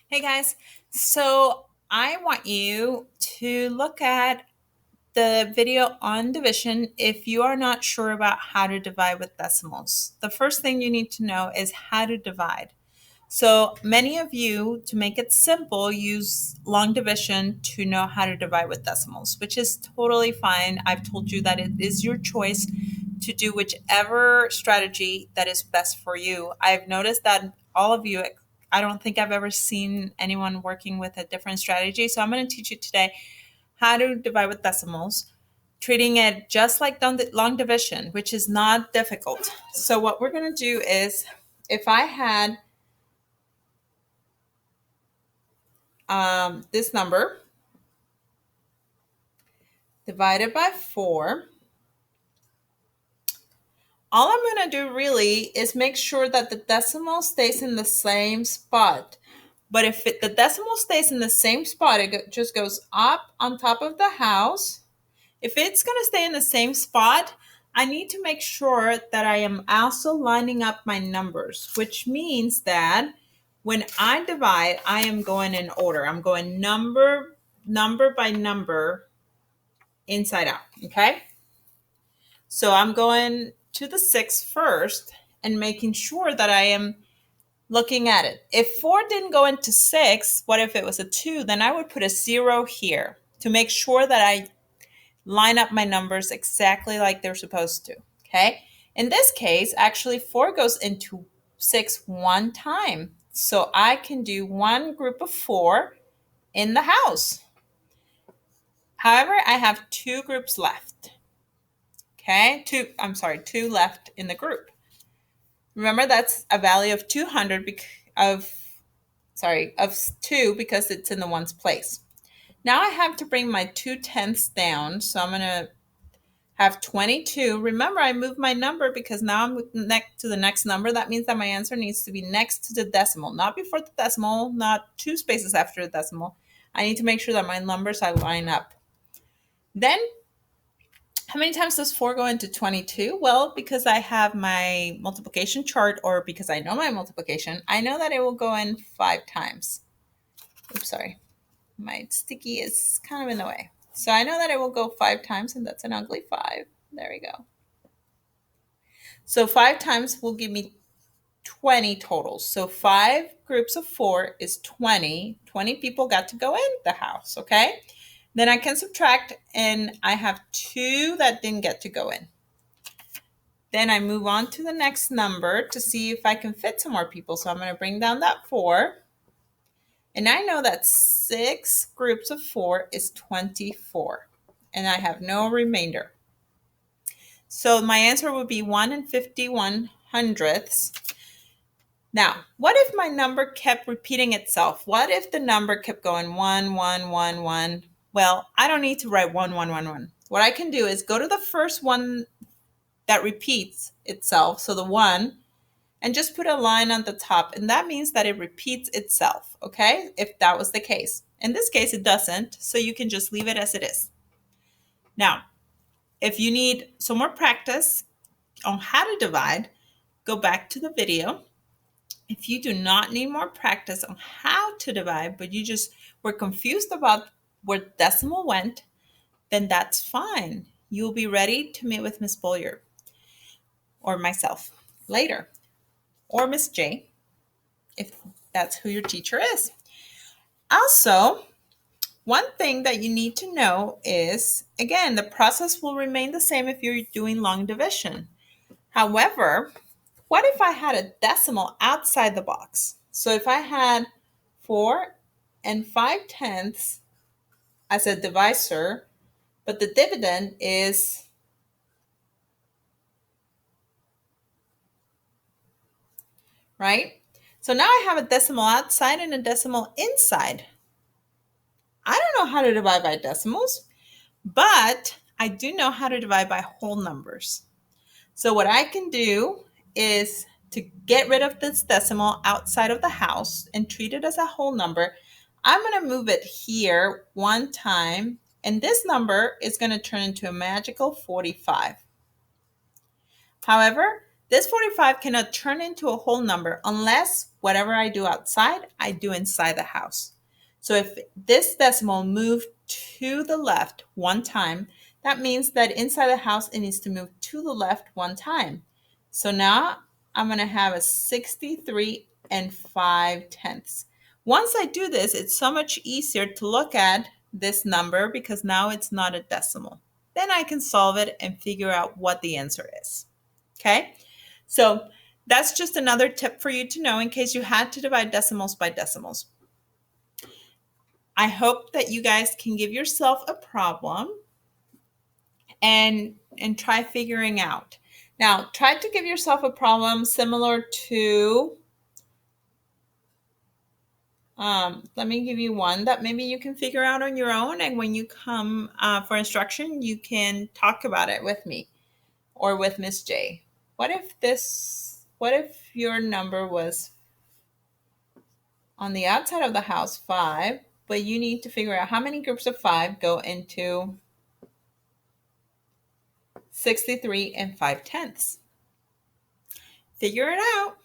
Hey guys, so I want you to look at the video on division if you are not sure about how to divide with decimals. The first thing you need to know is how to divide. So many of you, to make it simple, use long division to know how to divide with decimals, which is totally fine. I've told you that it is your choice to do whichever strategy that is best for you. I've noticed that all of you, I don't think I've ever seen anyone working with a different strategy. So I'm going to teach you today how to divide with decimals, treating it just like long division, which is not difficult. So what we're going to do is if I had this number divided by 4, all I'm going to do really is make sure that the decimal stays in the same spot. But if the decimal stays in the same spot, it just goes up on top of the house. If it's going to stay in the same spot, I need to make sure that I am also lining up my numbers, which means that when I divide, I am going in order. I'm going number by number inside out, okay? So I'm going to the 6 first and making sure that I am looking at it. If 4 didn't go into 6, what if it was a 2? Then I would put a 0 here to make sure that I line up my numbers exactly like they're supposed to, okay? In this case, actually 4 goes into 6 one time. So I can do one group of 4 in the house. However, I have 2 groups left. Okay, two left in the group. Remember, that's a value of 200 of 2 because it's in the ones place. Now I have to bring my 2/10 down, so I'm going to have 22. Remember, I moved my number because now I'm next to the next number. That means that my answer needs to be next to the decimal, not before the decimal, not 2 spaces after the decimal. I need to make sure that my numbers are line up. Then how many times does 4 go into 22? Well, because I have my multiplication chart, or because I know my multiplication, I know that it will go in 5 times. Oops, sorry. My sticky is kind of in the way. So I know that it will go 5 times, and that's an ugly 5. There we go. So 5 times will give me 20 totals. So 5 groups of 4 is 20. 20 people got to go in the house, okay? Then I can subtract, and I have 2 that didn't get to go in. Then I move on to the next number to see if I can fit some more people. So I'm going to bring down that 4. And I know that 6 groups of 4 is 24. And I have no remainder. So my answer would be 1 and 51 hundredths. Now, what if my number kept repeating itself? What if the number kept going 1, 1, 1, 1? Well, I don't need to write 1, 1, 1, 1. What I can do is go to the first one that repeats itself, so the 1, and just put a line on the top. And that means that it repeats itself, okay? If that was the case. In this case, it doesn't, so you can just leave it as it is. Now, if you need some more practice on how to divide, go back to the video. If you do not need more practice on how to divide, but you just were confused about where decimal went, then that's fine. You'll be ready to meet with Miss Boyer or myself later, or Miss J, if that's who your teacher is. Also, one thing that you need to know is, again, the process will remain the same if you're doing long division. However, what if I had a decimal outside the box? So if I had 4 and 5/10 as a divisor, but the dividend is right? So now I have a decimal outside and a decimal inside. I don't know how to divide by decimals, but I do know how to divide by whole numbers. So what I can do is to get rid of this decimal outside of the house and treat it as a whole number. I'm going to move it here one time, and this number is going to turn into a magical 45. However, This 45 cannot turn into a whole number unless whatever I do outside, I do inside the house. So if this decimal moved to the left one time, that means that inside the house, it needs to move to the left one time. So now I'm going to have a 63 and 5/10. Once I do this, it's so much easier to look at this number because now it's not a decimal. Then I can solve it and figure out what the answer is. Okay? So that's just another tip for you to know in case you had to divide decimals by decimals. I hope that you guys can give yourself a problem and try figuring out. Now, try to give yourself a problem similar to, let me give you one that maybe you can figure out on your own. And when you come for instruction, you can talk about it with me or with Miss J. What if your number was on the outside of the house 5, but you need to figure out how many groups of 5 go into 63 and 5/10. Figure it out.